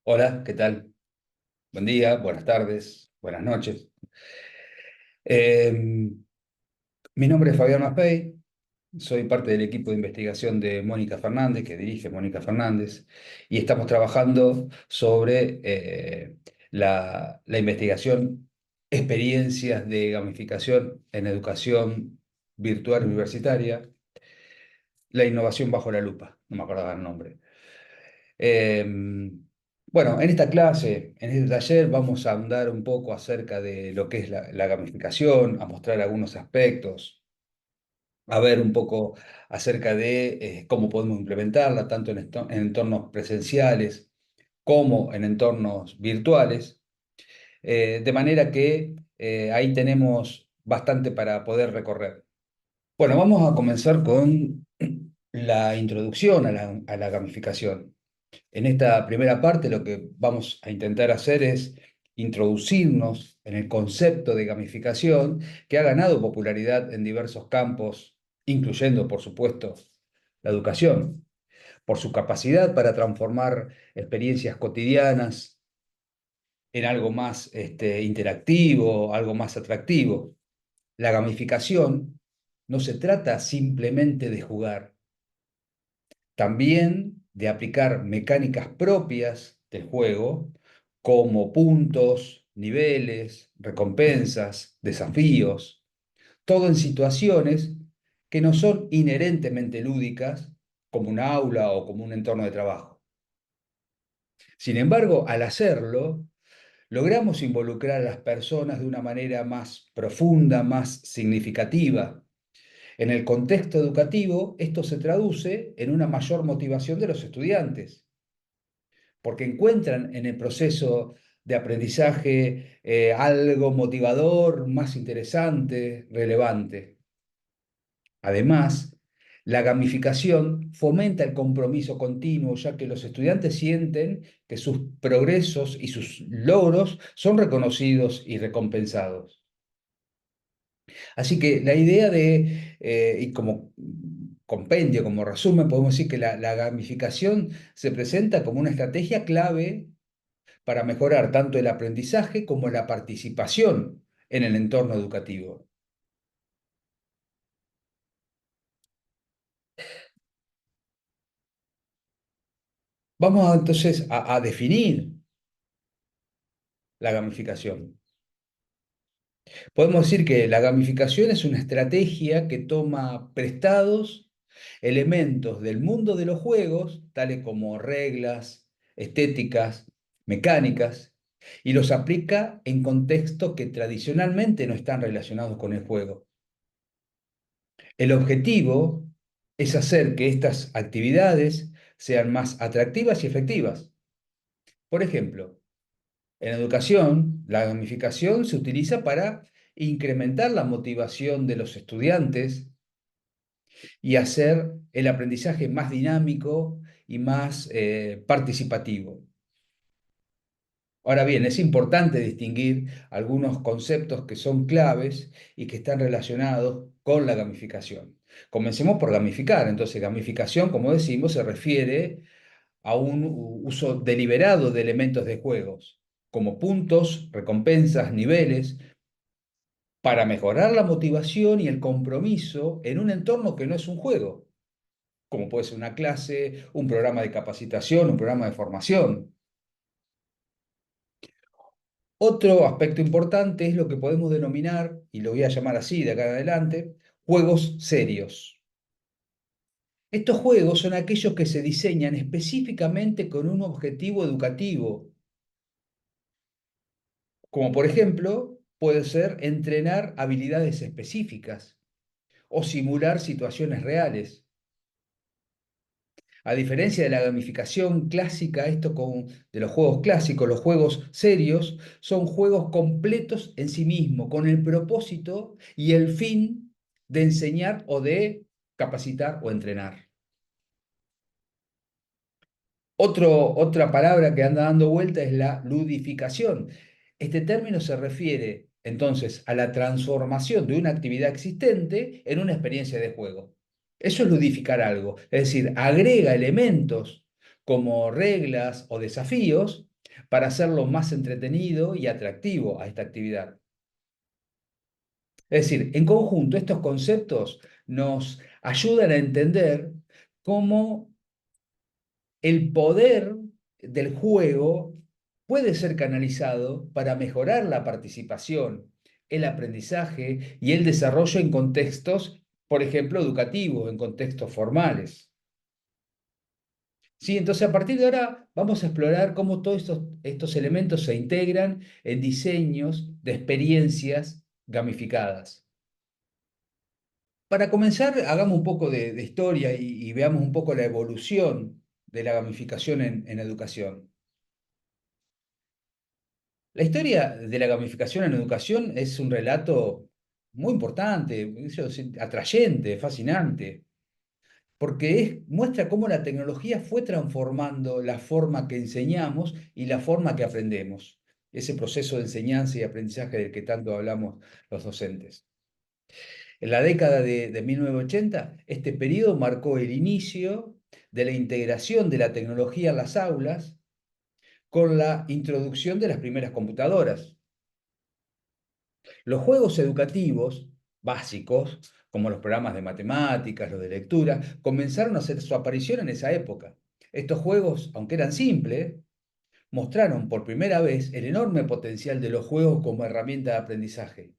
Hola, ¿qué tal? Buen día, buenas tardes, buenas noches. Eh, Mi nombre es Fabián Maspey, soy parte del equipo de investigación de Mónica Fernández, que dirige Mónica Fernández, y estamos trabajando sobre la investigación, experiencias de gamificación en educación virtual universitaria, la innovación bajo la lupa, no me acordaba el nombre. Eh, bueno, en esta clase, en este taller, vamos a ahondar un poco acerca de lo que es la gamificación, a mostrar algunos aspectos, a ver un poco acerca de cómo podemos implementarla, tanto en entornos presenciales como en entornos virtuales, de manera que ahí tenemos bastante para poder recorrer. Bueno, vamos a comenzar con la introducción a la gamificación. En esta primera parte lo que vamos a intentar hacer es introducirnos en el concepto de gamificación que ha ganado popularidad en diversos campos, incluyendo, por supuesto, la educación, por su capacidad para transformar experiencias cotidianas en algo más interactivo, algo más atractivo. La gamificación no se trata simplemente de jugar, también de aplicar mecánicas propias del juego, como puntos, niveles, recompensas, desafíos, todo en situaciones que no son inherentemente lúdicas, como un aula o como un entorno de trabajo. Sin embargo, al hacerlo, logramos involucrar a las personas de una manera más profunda, más significativa. En el contexto educativo, esto se traduce en una mayor motivación de los estudiantes, porque encuentran en el proceso de aprendizaje algo motivador, más interesante, relevante. Además, la gamificación fomenta el compromiso continuo, ya que los estudiantes sienten que sus progresos y sus logros son reconocidos y recompensados. Así que la idea y como compendio, como resumen, podemos decir que la gamificación se presenta como una estrategia clave para mejorar tanto el aprendizaje como la participación en el entorno educativo. Entonces a definir la gamificación. Podemos decir que la gamificación es una estrategia que toma prestados elementos del mundo de los juegos, tales como reglas, estéticas, mecánicas, y los aplica en contextos que tradicionalmente no están relacionados con el juego. El objetivo es hacer que estas actividades sean más atractivas y efectivas. Por ejemplo, en educación, la gamificación se utiliza para incrementar la motivación de los estudiantes y hacer el aprendizaje más dinámico y más participativo. Ahora bien, es importante distinguir algunos conceptos que son claves y que están relacionados con la gamificación. Comencemos por gamificar. Entonces, gamificación, como decimos, se refiere a un uso deliberado de elementos de juegos, como puntos, recompensas, niveles, para mejorar la motivación y el compromiso en un entorno que no es un juego, como puede ser una clase, un programa de capacitación, un programa de formación. Otro aspecto importante es lo que podemos denominar, y lo voy a llamar así de acá en adelante, juegos serios. Estos juegos son aquellos que se diseñan específicamente con un objetivo educativo, como por ejemplo puede ser entrenar habilidades específicas o simular situaciones reales. A diferencia de la gamificación clásica, de los juegos clásicos, los juegos serios son juegos completos en sí mismos, con el propósito y el fin de enseñar o de capacitar o entrenar. Otra palabra que anda dando vuelta es la ludificación. Este término se refiere entonces a la transformación de una actividad existente en una experiencia de juego. Eso es ludificar algo, es decir, agrega elementos como reglas o desafíos para hacerlo más entretenido y atractivo a esta actividad. Es decir, en conjunto, estos conceptos nos ayudan a entender cómo el poder del juego puede ser canalizado para mejorar la participación, el aprendizaje y el desarrollo en contextos, por ejemplo, educativos, en contextos formales. Sí, entonces a partir de ahora vamos a explorar cómo todos estos elementos se integran en diseños de experiencias gamificadas. Para comenzar, hagamos un poco de historia y veamos un poco la evolución de la gamificación en educación. La historia de la gamificación en educación es un relato muy importante, atrayente, fascinante, porque muestra cómo la tecnología fue transformando la forma que enseñamos y la forma que aprendemos, ese proceso de enseñanza y aprendizaje del que tanto hablamos los docentes. En la década de 1980, este periodo marcó el inicio de la integración de la tecnología en las aulas con la introducción de las primeras computadoras. Los juegos educativos básicos, como los programas de matemáticas, los de lectura, comenzaron a hacer su aparición en esa época. Estos juegos, aunque eran simples, mostraron por primera vez el enorme potencial de los juegos como herramienta de aprendizaje.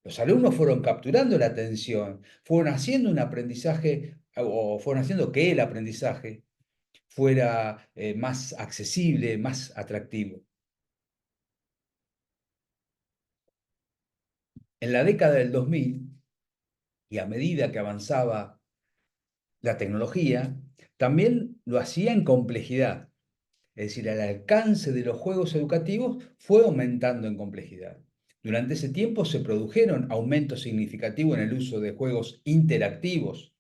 Los alumnos fueron capturando la atención, fueron haciendo un aprendizaje o fueron haciendo que el aprendizaje fuera más accesible, más atractivo. En la década del 2000, y a medida que avanzaba la tecnología, también lo hacía en complejidad. Es decir, el alcance de los juegos educativos fue aumentando en complejidad. Durante ese tiempo se produjeron aumentos significativos en el uso de juegos interactivos,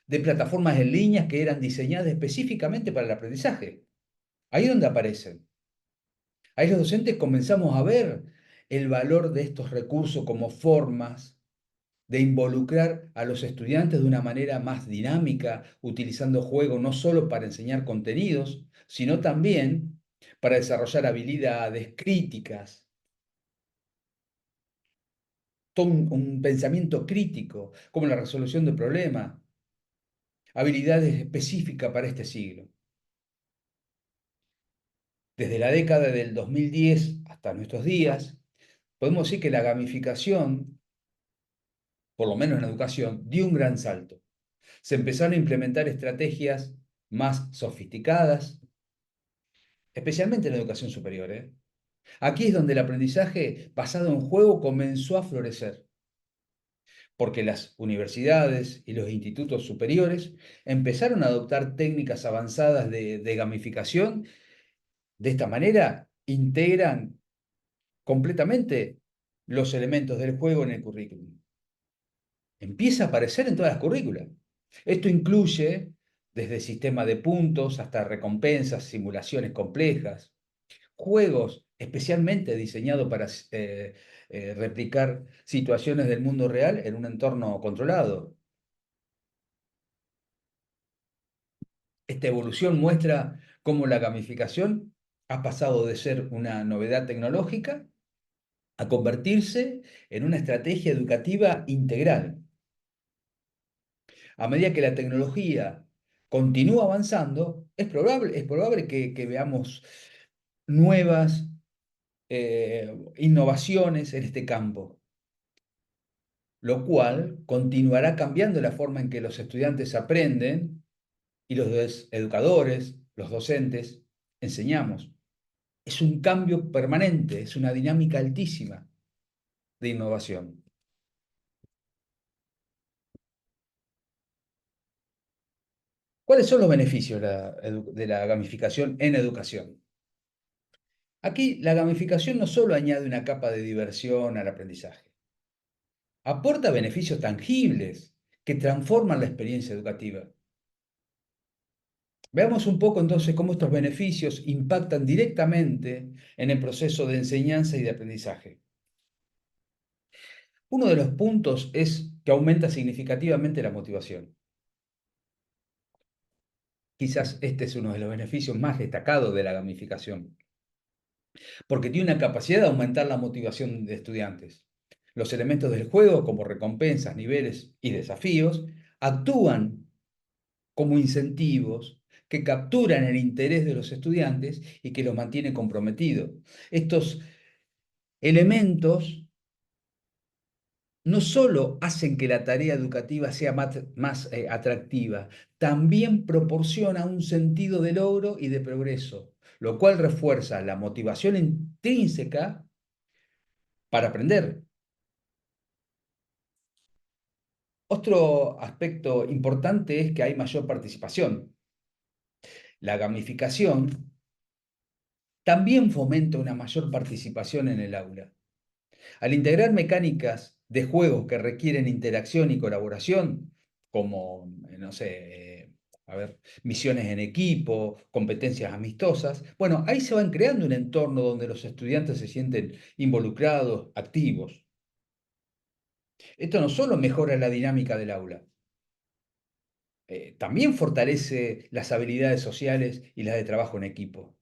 de plataformas en línea que eran diseñadas específicamente para el aprendizaje. Ahí es donde aparecen. Ahí los docentes comenzamos a ver el valor de estos recursos como formas de involucrar a los estudiantes de una manera más dinámica, utilizando juego no solo para enseñar contenidos, sino también para desarrollar habilidades críticas, todo un pensamiento crítico, como la resolución de problemas, habilidades específicas para este siglo. Desde la década del 2010 hasta nuestros días, podemos decir que la gamificación, por lo menos en educación, dio un gran salto. Se empezaron a implementar estrategias más sofisticadas, especialmente en la educación superior, ¿eh? Aquí es donde el aprendizaje basado en juego comenzó a florecer, porque las universidades y los institutos superiores empezaron a adoptar técnicas avanzadas de gamificación. De esta manera, integran completamente los elementos del juego en el currículum. Empieza a aparecer en todas las currículas. Esto incluye desde sistema de puntos hasta recompensas, simulaciones complejas, juegos especialmente diseñados para replicar situaciones del mundo real en un entorno controlado. Esta evolución muestra cómo la gamificación ha pasado de ser una novedad tecnológica a convertirse en una estrategia educativa integral. A medida que la tecnología continúa avanzando, es probable que veamos nuevas innovaciones en este campo, lo cual continuará cambiando la forma en que los estudiantes aprenden y los educadores, los docentes, enseñamos. Es un cambio permanente, es una dinámica altísima de innovación. ¿Cuáles son los beneficios de la gamificación en educación? Aquí la gamificación no solo añade una capa de diversión al aprendizaje, aporta beneficios tangibles que transforman la experiencia educativa. Veamos un poco entonces cómo estos beneficios impactan directamente en el proceso de enseñanza y de aprendizaje. Uno de los puntos es que aumenta significativamente la motivación. Quizás este es uno de los beneficios más destacados de la gamificación, porque tiene una capacidad de aumentar la motivación de estudiantes. Los elementos del juego, como recompensas, niveles y desafíos, actúan como incentivos que capturan el interés de los estudiantes y que los mantienen comprometidos. Estos elementos no solo hacen que la tarea educativa sea más atractiva, también proporciona un sentido de logro y de progreso, lo cual refuerza la motivación intrínseca para aprender. Otro aspecto importante es que hay mayor participación. La gamificación también fomenta una mayor participación en el aula. Al integrar mecánicas de juegos que requieren interacción y colaboración, como, no sé, a ver, misiones en equipo, competencias amistosas, bueno, ahí se van creando un entorno donde los estudiantes se sienten involucrados, activos. Esto no solo mejora la dinámica del aula, también fortalece las habilidades sociales y las de trabajo en equipo.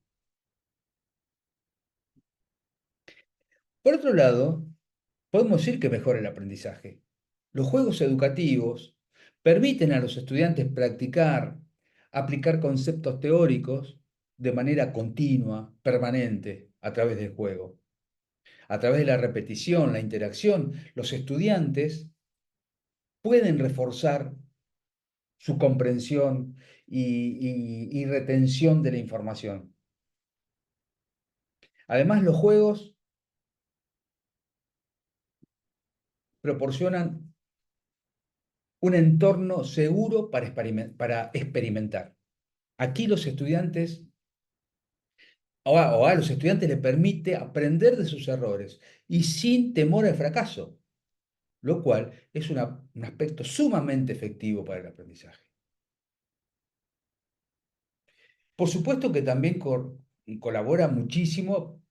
Por otro lado, podemos decir que mejora el aprendizaje. Los juegos educativos permiten a los estudiantes practicar, aplicar conceptos teóricos de manera continua, permanente, a través del juego. A través de la repetición, la interacción, los estudiantes pueden reforzar su comprensión y retención de la información. Además, los juegos proporcionan un entorno seguro para experimentar. Aquí los estudiantes, o a los estudiantes les permite aprender de sus errores y sin temor al fracaso, lo cual es un aspecto sumamente efectivo para el aprendizaje. Por supuesto que también colabora muchísimo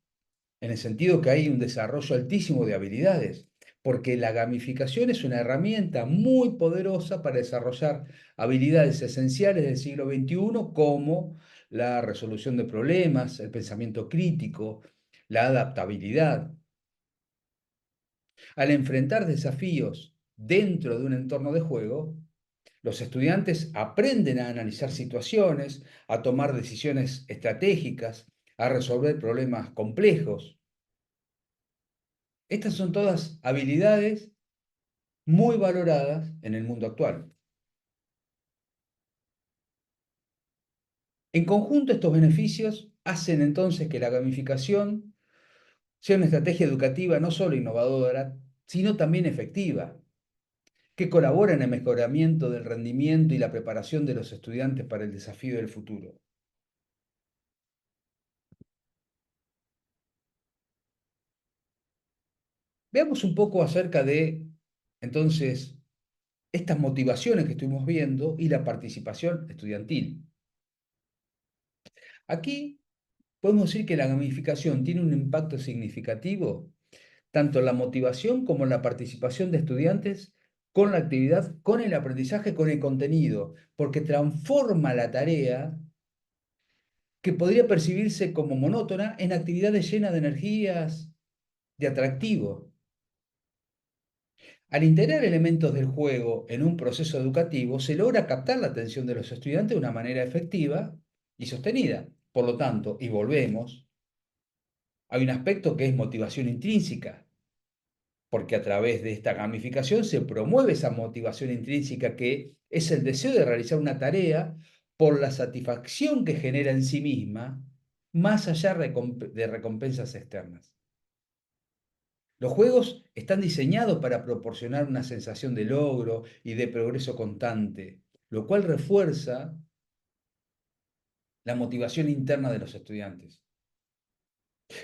en el sentido que hay un desarrollo altísimo de habilidades, porque la gamificación es una herramienta muy poderosa para desarrollar habilidades esenciales del siglo XXI como la resolución de problemas, el pensamiento crítico, la adaptabilidad. Al enfrentar desafíos dentro de un entorno de juego, los estudiantes aprenden a analizar situaciones, a tomar decisiones estratégicas, a resolver problemas complejos. Estas son todas habilidades muy valoradas en el mundo actual. En conjunto, estos beneficios hacen entonces que la gamificación sea una estrategia educativa no solo innovadora, sino también efectiva, que colabora en el mejoramiento del rendimiento y la preparación de los estudiantes para el desafío del futuro. Veamos un poco acerca de, entonces, estas motivaciones que estuvimos viendo y la participación estudiantil. Aquí podemos decir que la gamificación tiene un impacto significativo tanto en la motivación como en la participación de estudiantes con la actividad, con el aprendizaje, con el contenido, porque transforma la tarea que podría percibirse como monótona en actividades llenas de energías, de atractivo. Al integrar elementos del juego en un proceso educativo, se logra captar la atención de los estudiantes de una manera efectiva y sostenida. Por lo tanto, y volvemos, hay un aspecto que es motivación intrínseca, porque a través de esta gamificación se promueve esa motivación intrínseca que es el deseo de realizar una tarea por la satisfacción que genera en sí misma, más allá de recompensas externas. Los juegos están diseñados para proporcionar una sensación de logro y de progreso constante, lo cual refuerza la motivación interna de los estudiantes.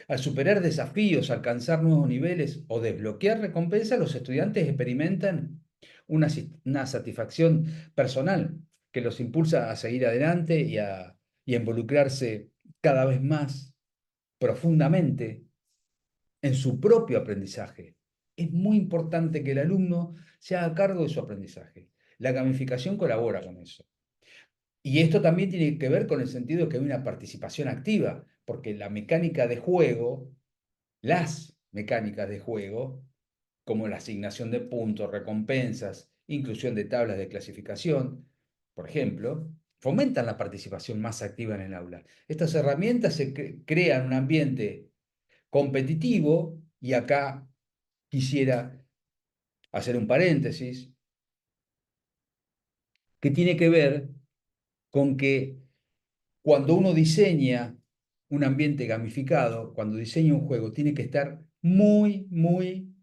Al superar desafíos, alcanzar nuevos niveles o desbloquear recompensas, los estudiantes experimentan una satisfacción personal que los impulsa a seguir adelante y a involucrarse cada vez más profundamente en su propio aprendizaje. Es muy importante que el alumno se haga cargo de su aprendizaje. La gamificación colabora con eso. Y esto también tiene que ver con el sentido de que hay una participación activa, porque la mecánica de juego, las mecánicas de juego, como la asignación de puntos, recompensas, inclusión de tablas de clasificación, por ejemplo, fomentan la participación más activa en el aula. Estas herramientas crean un ambiente competitivo y acá quisiera hacer un paréntesis que tiene que ver con que cuando uno diseña un ambiente gamificado, cuando diseña un juego, tiene que estar muy, muy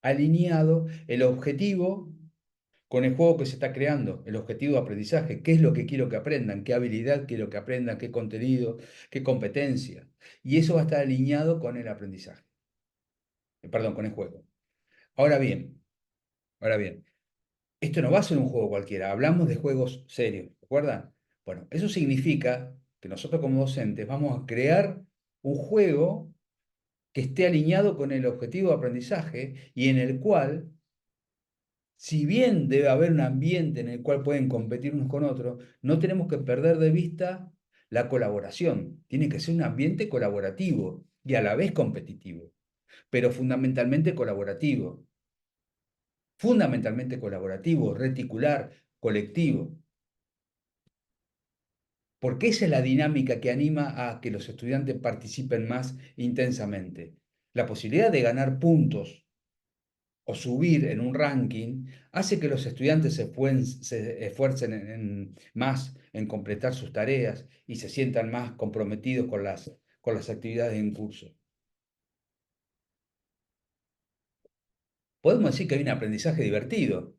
alineado el objetivo con el juego que se está creando, el objetivo de aprendizaje, qué es lo que quiero que aprendan, qué habilidad quiero que aprendan, qué contenido, qué competencia. Y eso va a estar alineado con el aprendizaje, perdón, con el juego. Ahora bien, ahora bien, esto no va a ser un juego cualquiera, hablamos de juegos serios, ¿recuerdan? Bueno, eso significa que nosotros como docentes vamos a crear un juego que esté alineado con el objetivo de aprendizaje y en el cual, si bien debe haber un ambiente en el cual pueden competir unos con otros, no tenemos que perder de vista la colaboración. Tiene que ser un ambiente colaborativo y a la vez competitivo, pero fundamentalmente colaborativo, reticular, colectivo, porque esa es la dinámica que anima a que los estudiantes participen más intensamente. La posibilidad de ganar puntos o subir en un ranking hace que los estudiantes se esfuercen más en completar sus tareas y se sientan más comprometidos con las actividades en curso. Podemos decir que hay un aprendizaje divertido.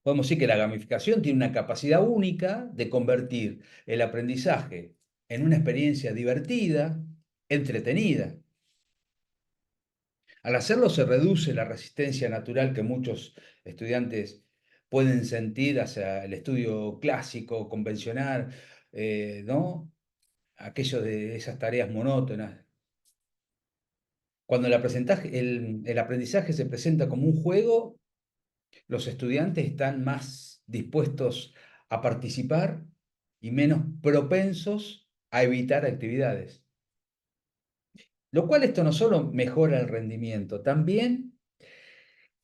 Podemos decir que la gamificación tiene una capacidad única de convertir el aprendizaje en una experiencia divertida, entretenida. Al hacerlo se reduce la resistencia natural que muchos estudiantes pueden sentir hacia el estudio clásico, convencional, ¿no? Aquello de esas tareas monótonas. Cuando el aprendizaje se presenta como un juego, los estudiantes están más dispuestos a participar y menos propensos a evitar actividades. Lo cual esto no solo mejora el rendimiento, también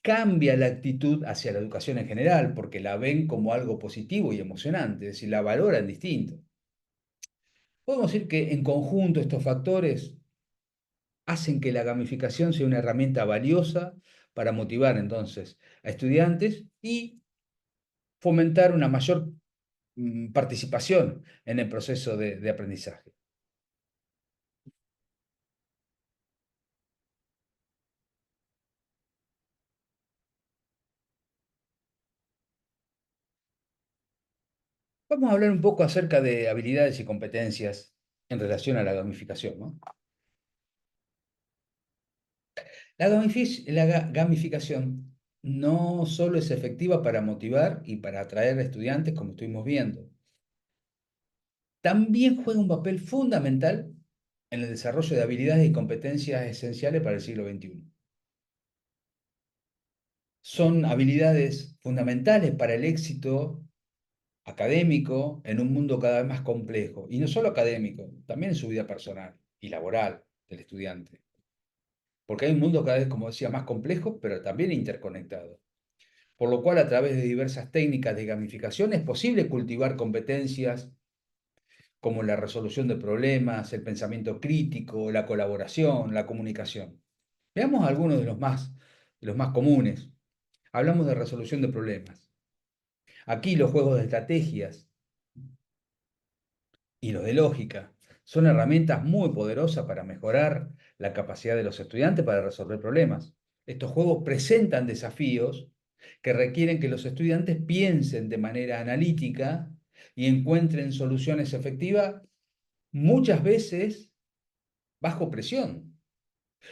cambia la actitud hacia la educación en general, porque la ven como algo positivo y emocionante, es decir, la valoran distinto. Podemos decir que en conjunto estos factores hacen que la gamificación sea una herramienta valiosa para motivar entonces a estudiantes y fomentar una mayor participación en el proceso de aprendizaje. Vamos a hablar un poco acerca de habilidades y competencias en relación a la gamificación, ¿no? La gamificación no solo es efectiva para motivar y para atraer a estudiantes, como estuvimos viendo, también juega un papel fundamental en el desarrollo de habilidades y competencias esenciales para el siglo XXI. Son habilidades fundamentales para el éxito académico en un mundo cada vez más complejo, y no solo académico, también en su vida personal y laboral del estudiante, porque hay un mundo cada vez, como decía, más complejo, pero también interconectado. Por lo cual, a través de diversas técnicas de gamificación es posible cultivar competencias como la resolución de problemas, el pensamiento crítico, la colaboración, la comunicación. Veamos algunos de los más comunes. Hablamos de resolución de problemas. Aquí los juegos de estrategias y los de lógica son herramientas muy poderosas para mejorar la capacidad de los estudiantes para resolver problemas. Estos juegos presentan desafíos que requieren que los estudiantes piensen de manera analítica y encuentren soluciones efectivas, muchas veces bajo presión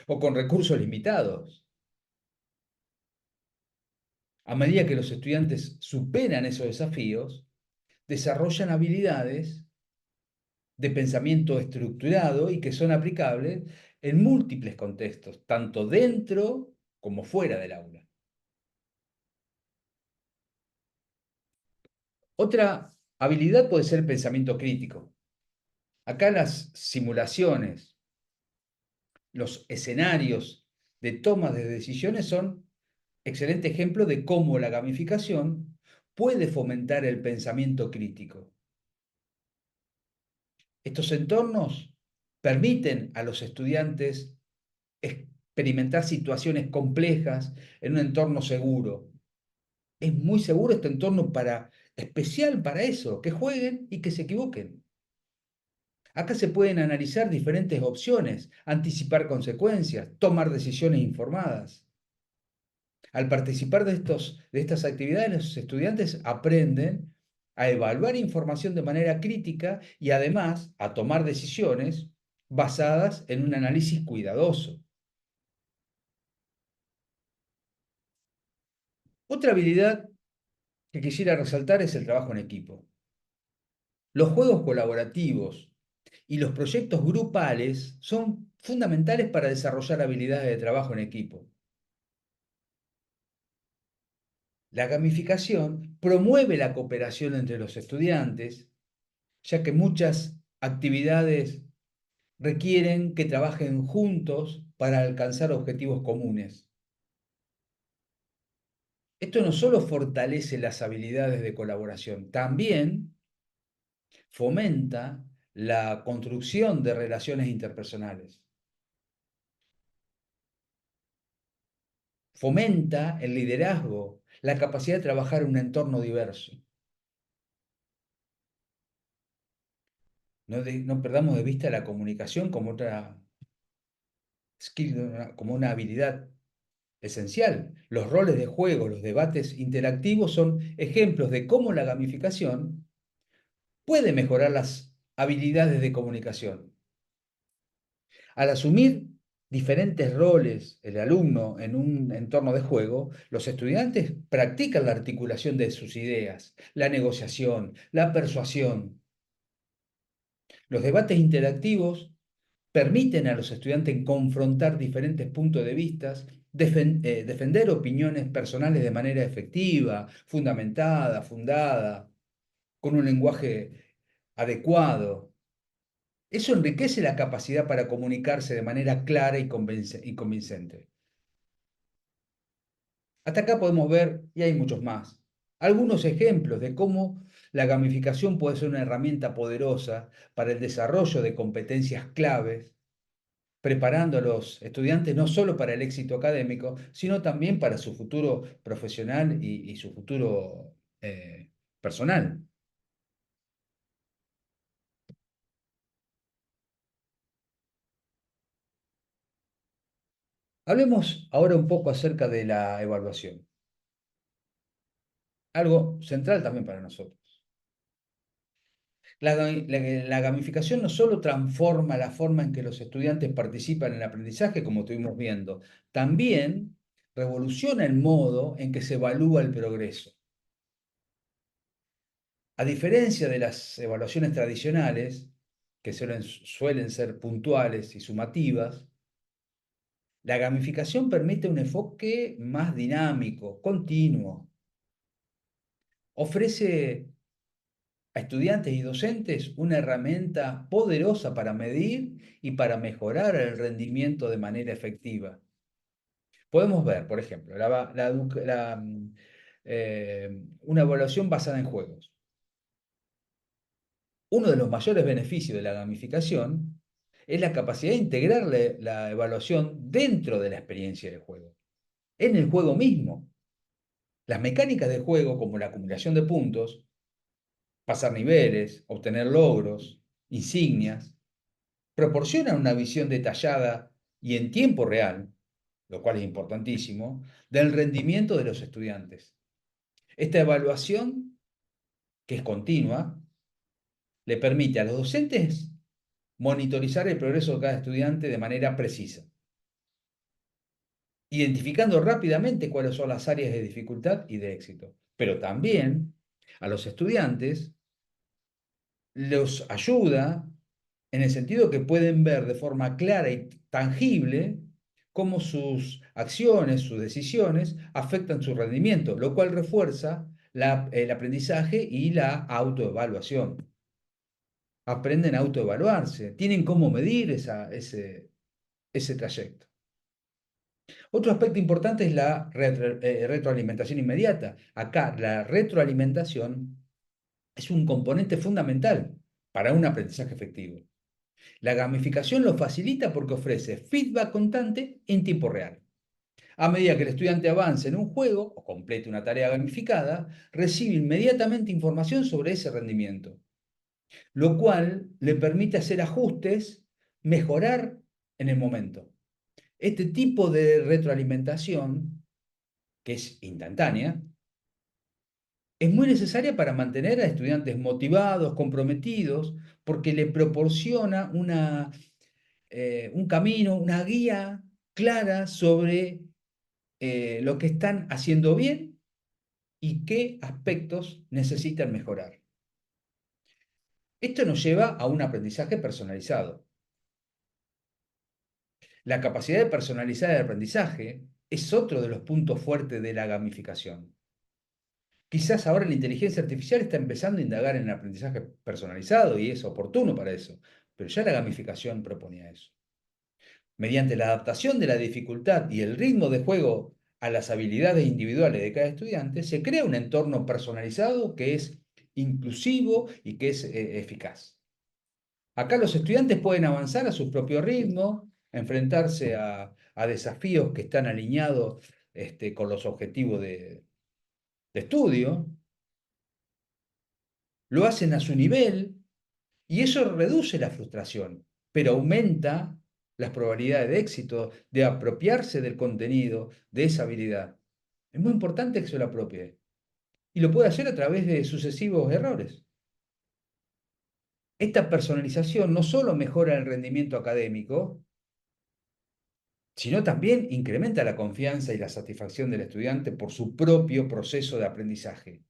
o con recursos limitados. A medida que los estudiantes superan esos desafíos, desarrollan habilidades de pensamiento estructurado y que son aplicables en múltiples contextos, tanto dentro como fuera del aula. Otra Habilidad puede ser pensamiento crítico. Acá las simulaciones, los escenarios de toma de decisiones son excelente ejemplo de cómo la gamificación puede fomentar el pensamiento crítico. Estos entornos permiten a los estudiantes experimentar situaciones complejas en un entorno seguro. Es muy seguro este entorno especial para eso, que jueguen y que se equivoquen. Acá se pueden analizar diferentes opciones, anticipar consecuencias, tomar decisiones informadas. Al participar de estas actividades, los estudiantes aprenden a evaluar información de manera crítica y además a tomar decisiones basadas en un análisis cuidadoso. Otra habilidad que quisiera resaltar es el trabajo en equipo. Los juegos colaborativos y los proyectos grupales son fundamentales para desarrollar habilidades de trabajo en equipo. La gamificación promueve la cooperación entre los estudiantes, ya que muchas actividades requieren que trabajen juntos para alcanzar objetivos comunes. Esto no solo fortalece las habilidades de colaboración, también fomenta la construcción de relaciones interpersonales. Fomenta el liderazgo, la capacidad de trabajar en un entorno diverso. No perdamos de vista la comunicación como otra skill, como una habilidad esencial. Los roles de juego, los debates interactivos son ejemplos de cómo la gamificación puede mejorar las habilidades de comunicación. Al asumir diferentes roles el alumno en un entorno de juego, los estudiantes practican la articulación de sus ideas, la negociación, la persuasión. Los debates interactivos permiten a los estudiantes confrontar diferentes puntos de vista, defender opiniones personales de manera efectiva, fundamentada, fundada, con un lenguaje adecuado. Eso enriquece la capacidad para comunicarse de manera clara y convincente. Hasta acá podemos ver, y hay muchos más, algunos ejemplos de cómo la gamificación puede ser una herramienta poderosa para el desarrollo de competencias claves, preparando a los estudiantes no solo para el éxito académico, sino también para su futuro profesional y su futuro personal. Hablemos ahora un poco acerca de la evaluación, algo central también para nosotros. La gamificación no solo transforma la forma en que los estudiantes participan en el aprendizaje, como estuvimos viendo, también revoluciona el modo en que se evalúa el progreso. A diferencia de las evaluaciones tradicionales, que suelen ser puntuales y sumativas, la gamificación permite un enfoque más dinámico, continuo. Ofrece a estudiantes y docentes una herramienta poderosa para medir y para mejorar el rendimiento de manera efectiva. Podemos ver, por ejemplo, una evaluación basada en juegos. Uno de los mayores beneficios de la gamificación es la capacidad de integrar la evaluación dentro de la experiencia de juego, en el juego mismo. Las mecánicas de juego, como la acumulación de puntos, pasar niveles, obtener logros, insignias, proporcionan una visión detallada y en tiempo real, lo cual es importantísimo, del rendimiento de los estudiantes. Esta evaluación, que es continua, le permite a los docentes monitorizar el progreso de cada estudiante de manera precisa, identificando rápidamente cuáles son las áreas de dificultad y de éxito. Pero también a los estudiantes los ayuda en el sentido que pueden ver de forma clara y tangible cómo sus acciones, sus decisiones afectan su rendimiento, lo cual refuerza el aprendizaje y la autoevaluación. Aprenden a autoevaluarse, tienen cómo medir ese trayecto. Otro aspecto importante es la retroalimentación inmediata. Acá la retroalimentación es un componente fundamental para un aprendizaje efectivo. La gamificación lo facilita porque ofrece feedback constante en tiempo real. A medida que el estudiante avance en un juego o complete una tarea gamificada, recibe inmediatamente información sobre ese rendimiento, lo cual le permite hacer ajustes, mejorar en el momento. Este tipo de retroalimentación, que es instantánea, es muy necesaria para mantener a estudiantes motivados, comprometidos, porque le proporciona un camino, una guía clara sobre lo que están haciendo bien y qué aspectos necesitan mejorar. Esto nos lleva a un aprendizaje personalizado. La capacidad de personalizar el aprendizaje es otro de los puntos fuertes de la gamificación. Quizás ahora la inteligencia artificial está empezando a indagar en el aprendizaje personalizado y es oportuno para eso, pero ya la gamificación proponía eso. Mediante la adaptación de la dificultad y el ritmo de juego a las habilidades individuales de cada estudiante, se crea un entorno personalizado que es inclusivo y que es eficaz. Acá los estudiantes pueden avanzar a su propio ritmo, enfrentarse a desafíos que están alineados con los objetivos de estudio, lo hacen a su nivel y eso reduce la frustración, pero aumenta las probabilidades de éxito, de apropiarse del contenido, de esa habilidad. Es muy importante que se lo apropie y lo puede hacer a través de sucesivos errores. Esta personalización no solo mejora el rendimiento académico, sino también incrementa la confianza y la satisfacción del estudiante por su propio proceso de aprendizaje.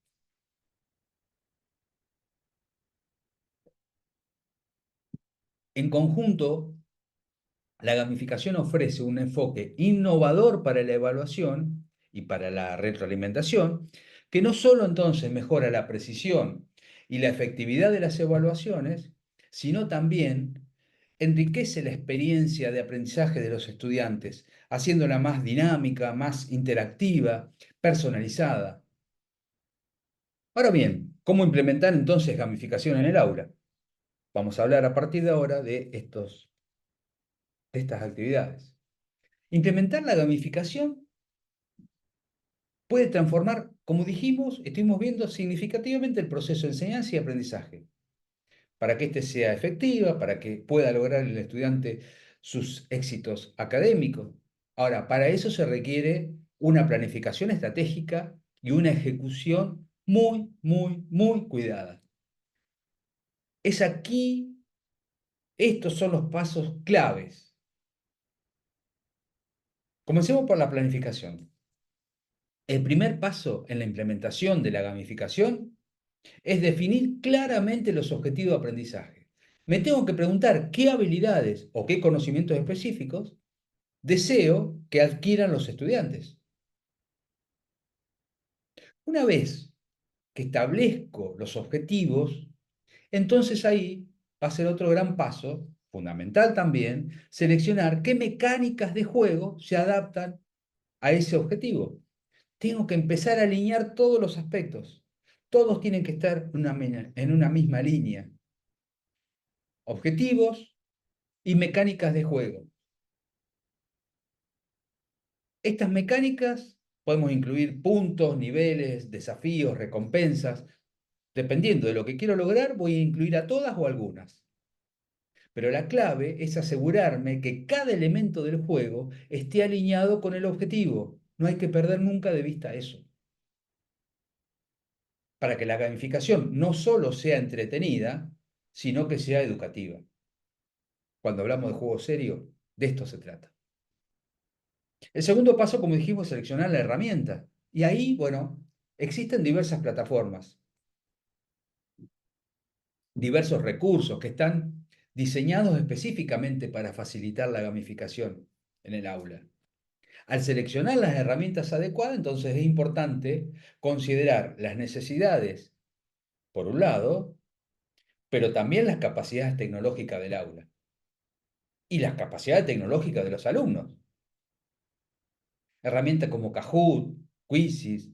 En conjunto, la gamificación ofrece un enfoque innovador para la evaluación y para la retroalimentación, que no solo entonces mejora la precisión y la efectividad de las evaluaciones, sino también enriquece la experiencia de aprendizaje de los estudiantes, haciéndola más dinámica, más interactiva, personalizada. Ahora bien, ¿cómo implementar entonces gamificación en el aula? Vamos a hablar a partir de ahora de estas actividades. Implementar la gamificación puede transformar, como dijimos, estuvimos viendo significativamente el proceso de enseñanza y aprendizaje. Para que éste sea efectiva, para que pueda lograr el estudiante sus éxitos académicos. Ahora, para eso se requiere una planificación estratégica y una ejecución muy, muy, muy cuidada. Es aquí, estos son los pasos claves. Comencemos por la planificación. El primer paso en la implementación de la gamificación es definir claramente los objetivos de aprendizaje. Me tengo que preguntar qué habilidades o qué conocimientos específicos deseo que adquieran los estudiantes. Una vez que establezco los objetivos, entonces ahí va a ser otro gran paso, fundamental también, seleccionar qué mecánicas de juego se adaptan a ese objetivo. Tengo que empezar a alinear todos los aspectos. Todos tienen que estar en una misma línea. Objetivos y mecánicas de juego. Estas mecánicas podemos incluir puntos, niveles, desafíos, recompensas. Dependiendo de lo que quiero lograr, voy a incluir a todas o algunas. Pero la clave es asegurarme que cada elemento del juego esté alineado con el objetivo. No hay que perder nunca de vista eso. Para que la gamificación no solo sea entretenida, sino que sea educativa. Cuando hablamos de juego serio, de esto se trata. El segundo paso, como dijimos, es seleccionar la herramienta. Y ahí, bueno, existen diversas plataformas, diversos recursos que están diseñados específicamente para facilitar la gamificación en el aula. Al seleccionar las herramientas adecuadas, entonces es importante considerar las necesidades, por un lado, pero también las capacidades tecnológicas del aula y las capacidades tecnológicas de los alumnos. Herramientas como Kahoot, Quizzes,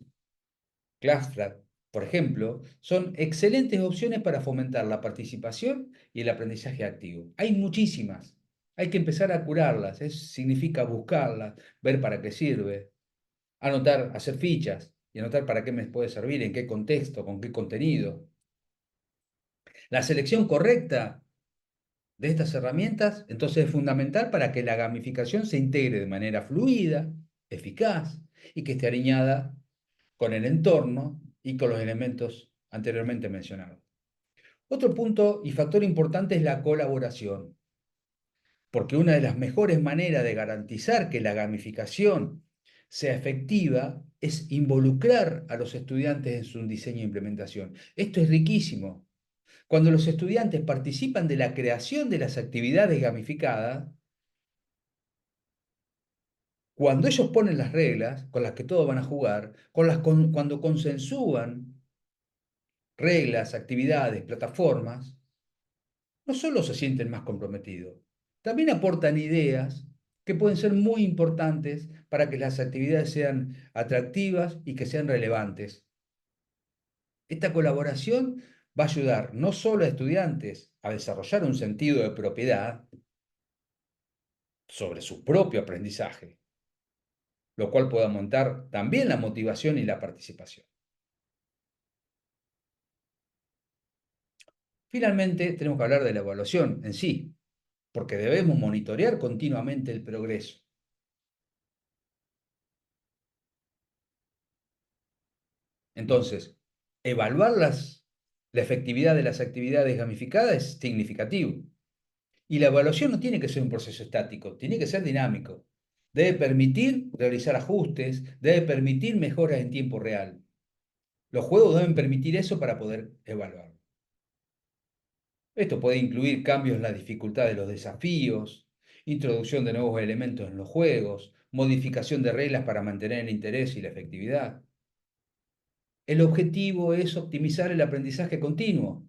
Classflat, por ejemplo, son excelentes opciones para fomentar la participación y el aprendizaje activo. Hay muchísimas. Hay que empezar a curarlas. Significa buscarlas, ver para qué sirve, anotar, hacer fichas y anotar para qué me puede servir, en qué contexto, con qué contenido. La selección correcta de estas herramientas, entonces, es fundamental para que la gamificación se integre de manera fluida, eficaz y que esté alineada con el entorno y con los elementos anteriormente mencionados. Otro punto y factor importante es la colaboración, porque una de las mejores maneras de garantizar que la gamificación sea efectiva es involucrar a los estudiantes en su diseño e implementación. Esto es riquísimo. Cuando los estudiantes participan de la creación de las actividades gamificadas, cuando ellos ponen las reglas con las que todos van a jugar, cuando consensúan reglas, actividades, plataformas, no solo se sienten más comprometidos, también aportan ideas que pueden ser muy importantes para que las actividades sean atractivas y que sean relevantes. Esta colaboración va a ayudar no solo a estudiantes a desarrollar un sentido de propiedad sobre su propio aprendizaje, lo cual puede aumentar también la motivación y la participación. Finalmente, tenemos que hablar de la evaluación en sí, porque debemos monitorear continuamente el progreso. Entonces, evaluar la efectividad de las actividades gamificadas es significativo. Y la evaluación no tiene que ser un proceso estático, tiene que ser dinámico. Debe permitir realizar ajustes, debe permitir mejoras en tiempo real. Los juegos deben permitir eso para poder evaluar. Esto puede incluir cambios en la dificultad de los desafíos, introducción de nuevos elementos en los juegos, modificación de reglas para mantener el interés y la efectividad. El objetivo es optimizar el aprendizaje continuo.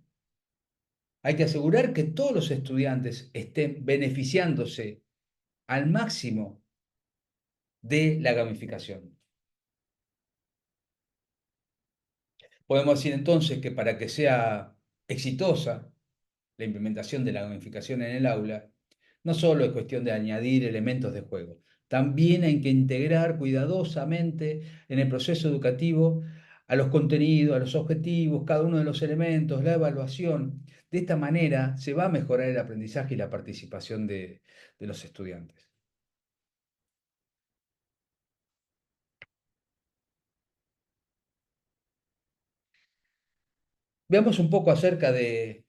Hay que asegurar que todos los estudiantes estén beneficiándose al máximo de la gamificación. Podemos decir entonces que para que sea exitosa la implementación de la gamificación en el aula, no solo es cuestión de añadir elementos de juego, también hay que integrar cuidadosamente en el proceso educativo a los contenidos, a los objetivos, cada uno de los elementos, la evaluación. De esta manera se va a mejorar el aprendizaje y la participación de los estudiantes. Veamos un poco acerca de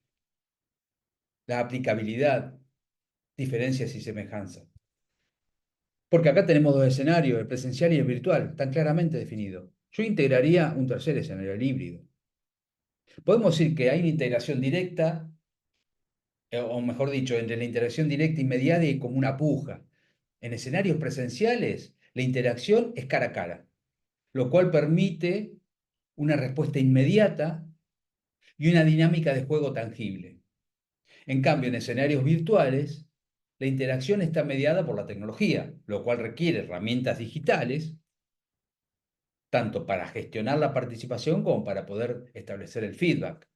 la aplicabilidad, diferencias y semejanzas. Porque acá tenemos dos escenarios, el presencial y el virtual, tan claramente definidos. Yo integraría un tercer escenario, el híbrido. Podemos decir que hay una integración directa, o mejor dicho, entre la integración directa inmediata y como una puja. En escenarios presenciales, la interacción es cara a cara, lo cual permite una respuesta inmediata y una dinámica de juego tangible. En cambio, en escenarios virtuales, la interacción está mediada por la tecnología, lo cual requiere herramientas digitales tanto para gestionar la participación como para poder establecer el feedback.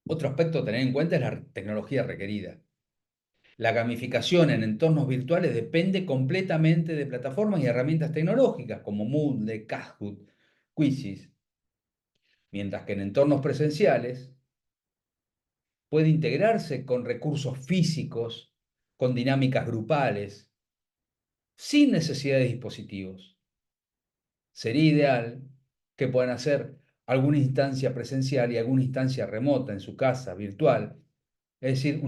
Otro aspecto a tener en cuenta es la tecnología requerida. La gamificación en entornos virtuales depende completamente de plataformas y herramientas tecnológicas como Moodle, Kahoot, Quizzes, mientras que en entornos presenciales puede integrarse con recursos físicos, con dinámicas grupales, sin necesidad de dispositivos. Sería ideal que puedan hacer alguna instancia presencial y alguna instancia remota en su casa, virtual, es decir,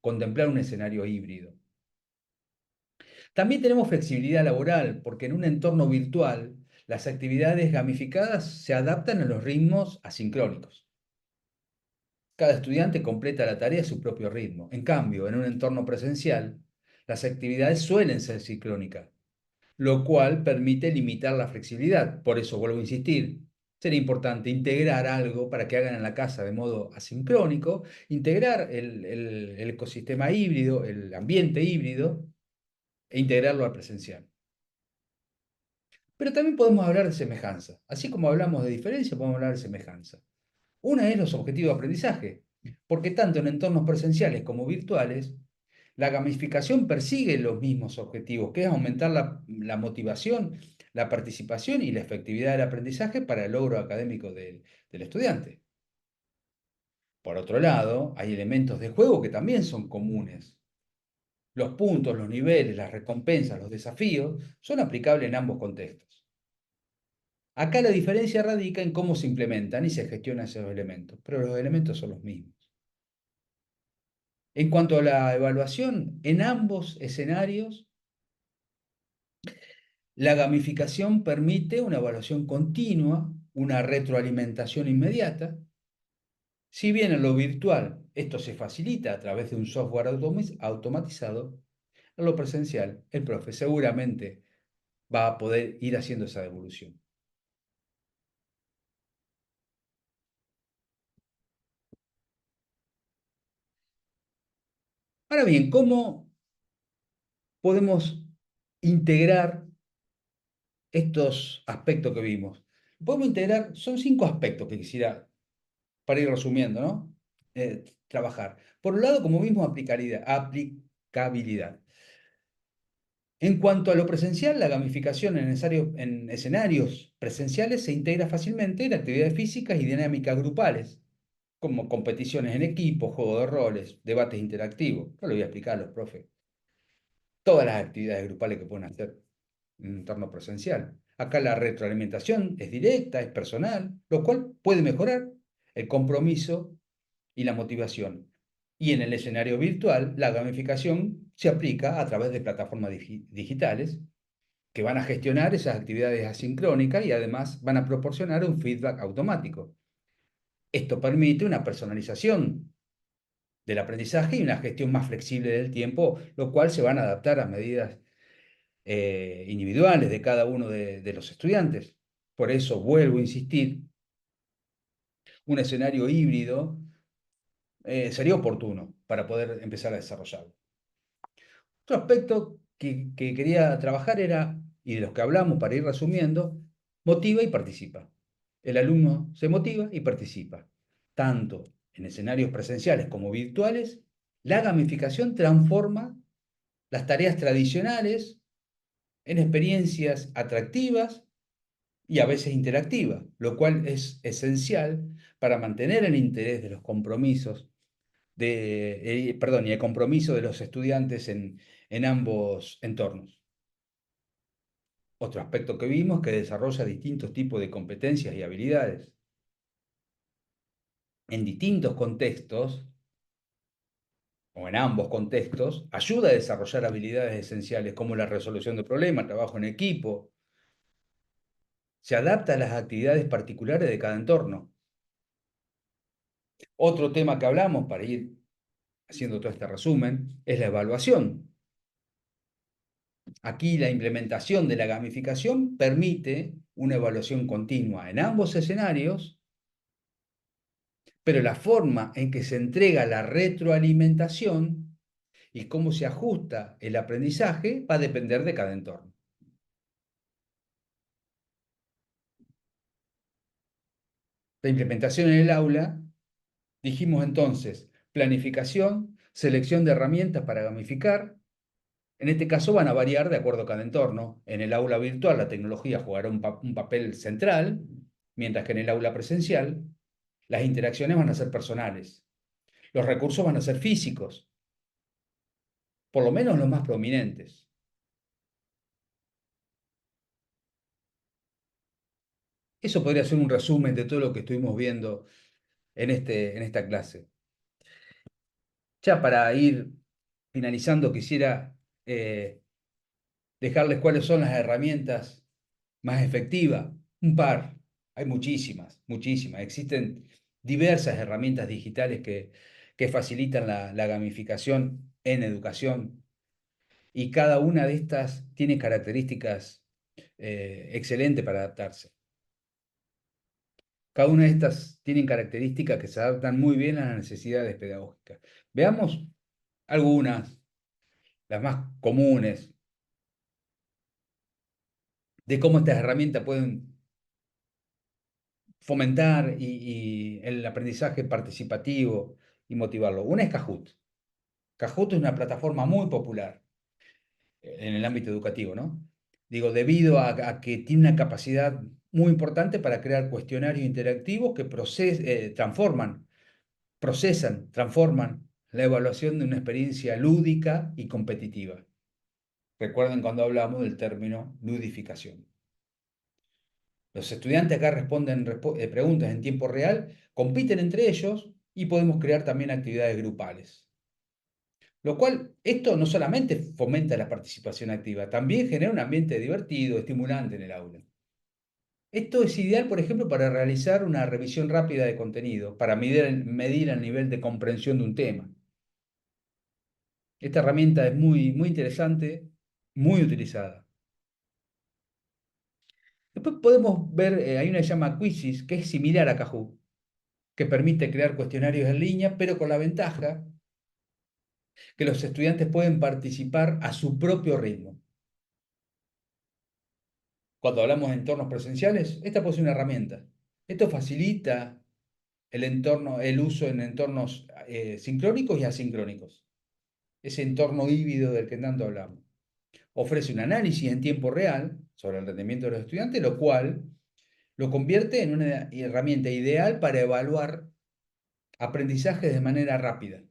contemplar un escenario híbrido. También tenemos flexibilidad laboral, porque en un entorno virtual las actividades gamificadas se adaptan a los ritmos asincrónicos. Cada estudiante completa la tarea a su propio ritmo. En cambio, en un entorno presencial, las actividades suelen ser sincrónicas, lo cual permite limitar la flexibilidad. Por eso, vuelvo a insistir, sería importante integrar algo para que hagan en la casa de modo asincrónico, integrar el ecosistema híbrido, el ambiente híbrido, e integrarlo al presencial. Pero también podemos hablar de semejanza. Así como hablamos de diferencia, podemos hablar de semejanza. Una es los objetivos de aprendizaje, porque tanto en entornos presenciales como virtuales, la gamificación persigue los mismos objetivos, que es aumentar la motivación, la participación y la efectividad del aprendizaje para el logro académico del estudiante. Por otro lado, hay elementos de juego que también son comunes. Los puntos, los niveles, las recompensas, los desafíos son aplicables en ambos contextos. Acá la diferencia radica en cómo se implementan y se gestionan esos elementos, pero los elementos son los mismos. En cuanto a la evaluación, en ambos escenarios, la gamificación permite una evaluación continua, una retroalimentación inmediata. Si bien en lo virtual esto se facilita a través de un software automatizado, en lo presencial el profe seguramente va a poder ir haciendo esa devolución. Ahora bien, ¿cómo podemos integrar estos aspectos que vimos? Podemos integrar, son 5 aspectos que quisiera, para ir resumiendo, ¿no? Trabajar. Por un lado, como vimos, aplicabilidad. En cuanto a lo presencial, la gamificación en escenarios presenciales se integra fácilmente en actividades físicas y dinámicas grupales, como competiciones en equipo, juego de roles, debates interactivos. Yo lo voy a explicar a los profes. Todas las actividades grupales que pueden hacer en un entorno presencial. Acá la retroalimentación es directa, es personal, lo cual puede mejorar el compromiso y la motivación. Y en el escenario virtual, la gamificación se aplica a través de plataformas digitales que van a gestionar esas actividades asincrónicas y además van a proporcionar un feedback automático. Esto permite una personalización del aprendizaje y una gestión más flexible del tiempo, lo cual se van a adaptar a medidas individuales de cada uno de los estudiantes. Por eso vuelvo a insistir, un escenario híbrido sería oportuno para poder empezar a desarrollarlo. Otro aspecto que quería trabajar era, y de los que hablamos para ir resumiendo, motiva y participa. El alumno se motiva y participa. Tanto en escenarios presenciales como virtuales, la gamificación transforma las tareas tradicionales en experiencias atractivas y a veces interactivas, lo cual es esencial para mantener el interés de los compromisos perdón, y el compromiso de los estudiantes en ambos entornos. Otro aspecto que vimos que desarrolla distintos tipos de competencias y habilidades. En distintos contextos, o en ambos contextos, ayuda a desarrollar habilidades esenciales como la resolución de problemas, trabajo en equipo. Se adapta a las actividades particulares de cada entorno. Otro tema que hablamos, para ir haciendo todo este resumen, es la evaluación. Aquí la implementación de la gamificación permite una evaluación continua en ambos escenarios, pero la forma en que se entrega la retroalimentación y cómo se ajusta el aprendizaje va a depender de cada entorno. La implementación en el aula, dijimos entonces, planificación, selección de herramientas para gamificar. En este caso van a variar de acuerdo a cada entorno. En el aula virtual la tecnología jugará un papel central, mientras que en el aula presencial las interacciones van a ser personales. Los recursos van a ser físicos, por lo menos los más prominentes. Eso podría ser un resumen de todo lo que estuvimos viendo en esta clase. Ya para ir finalizando, quisiera dejarles cuáles son las herramientas más efectivas. Un par, hay muchísimas, muchísimas. Existen diversas herramientas digitales que facilitan la gamificación en educación y cada una de estas tiene características excelentes para adaptarse. Cada una de estas tienen características que se adaptan muy bien a las necesidades pedagógicas. Veamos algunas, las más comunes, de cómo estas herramientas pueden fomentar el aprendizaje participativo y motivarlo. Una es Kahoot. Kahoot es una plataforma muy popular en el ámbito educativo, ¿no? Digo, debido a que tiene una capacidad muy importante para crear cuestionarios interactivos que transforman la evaluación de una experiencia lúdica y competitiva. Recuerden cuando hablamos del término ludificación. Los estudiantes acá responden preguntas en tiempo real, compiten entre ellos y podemos crear también actividades grupales. Lo cual, esto no solamente fomenta la participación activa, también genera un ambiente divertido, estimulante en el aula. Esto es ideal, por ejemplo, para realizar una revisión rápida de contenido, para medir el nivel de comprensión de un tema. Esta herramienta es muy interesante, muy utilizada. Después podemos ver, hay una que se llama Quizzes, que es similar a Kahoot, que permite crear cuestionarios en línea, pero con la ventaja que los estudiantes pueden participar a su propio ritmo. Cuando hablamos de entornos presenciales, esta puede ser una herramienta. Esto facilita el uso en entornos sincrónicos y asincrónicos. Ese entorno híbrido del que tanto hablamos. Ofrece un análisis en tiempo real sobre el rendimiento de los estudiantes, lo cual lo convierte en una herramienta ideal para evaluar aprendizajes de manera rápida.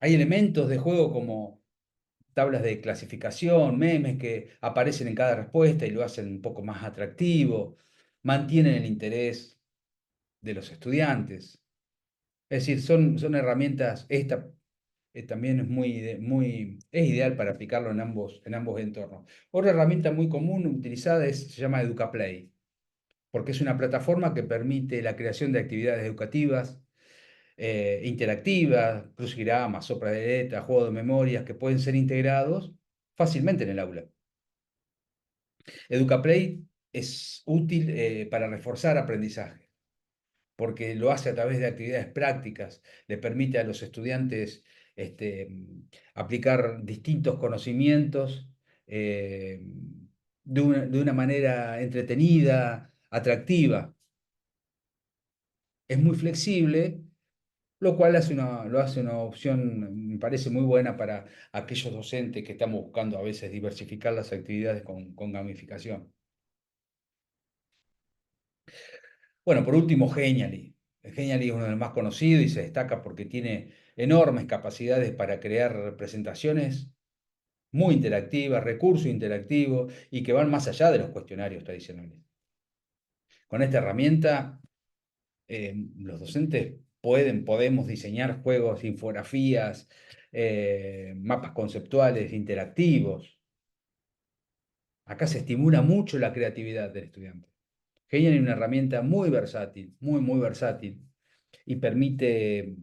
Hay elementos de juego como tablas de clasificación, memes que aparecen en cada respuesta y lo hacen un poco más atractivo, mantienen el interés de los estudiantes. Es decir, son herramientas, esta también es ideal para aplicarlo en ambos entornos. Otra herramienta muy común utilizada se llama EducaPlay, porque es una plataforma que permite la creación de actividades educativas, interactivas, crucigramas, sopra de letras, juegos de memorias que pueden ser integrados fácilmente en el aula. EducaPlay es útil para reforzar aprendizaje, porque lo hace a través de actividades prácticas, le permite a los estudiantes aplicar distintos conocimientos eh, de una manera entretenida, atractiva. Es muy flexible, lo cual lo hace una opción, me parece muy buena para aquellos docentes que estamos buscando a veces diversificar las actividades con gamificación. Bueno, por último, Genially. Genially es uno de los más conocidos y se destaca porque tiene enormes capacidades para crear presentaciones muy interactivas, recursos interactivos y que van más allá de los cuestionarios tradicionales. Con esta herramienta, los docentes podemos diseñar juegos, infografías, mapas conceptuales interactivos. Acá se estimula mucho la creatividad del estudiante. Genial es una herramienta muy versátil, muy versátil, y permite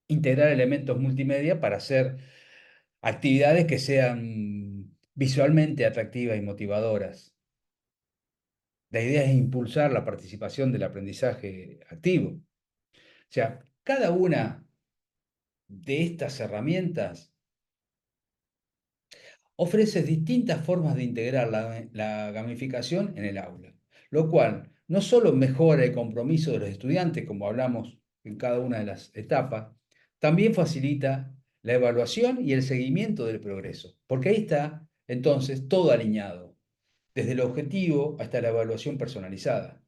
integrar elementos multimedia para hacer actividades que sean visualmente atractivas y motivadoras. La idea es impulsar la participación del aprendizaje activo. O sea, cada una de estas herramientas ofrece distintas formas de integrar la gamificación en el aula, lo cual no solo mejora el compromiso de los estudiantes, como hablamos en cada una de las etapas, también facilita la evaluación y el seguimiento del progreso, porque ahí está entonces todo alineado, desde el objetivo hasta la evaluación personalizada.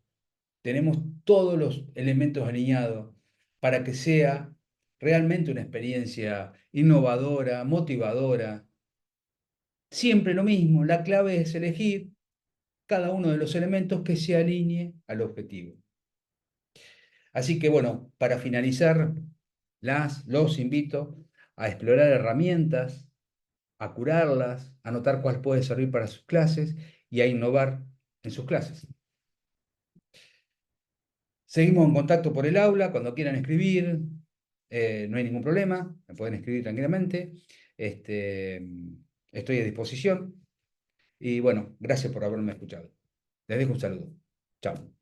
Tenemos todos los elementos alineados para que sea realmente una experiencia innovadora, motivadora. Siempre lo mismo, la clave es elegir cada uno de los elementos que se alinee al objetivo. Así que bueno, para finalizar, los invito a explorar herramientas, a curarlas, a notar cuál puede servir para sus clases y a innovar en sus clases. Seguimos en contacto por el aula, cuando quieran escribir, no hay ningún problema, me pueden escribir tranquilamente. Este, estoy a disposición y bueno, gracias por haberme escuchado. Les dejo un saludo. Chao.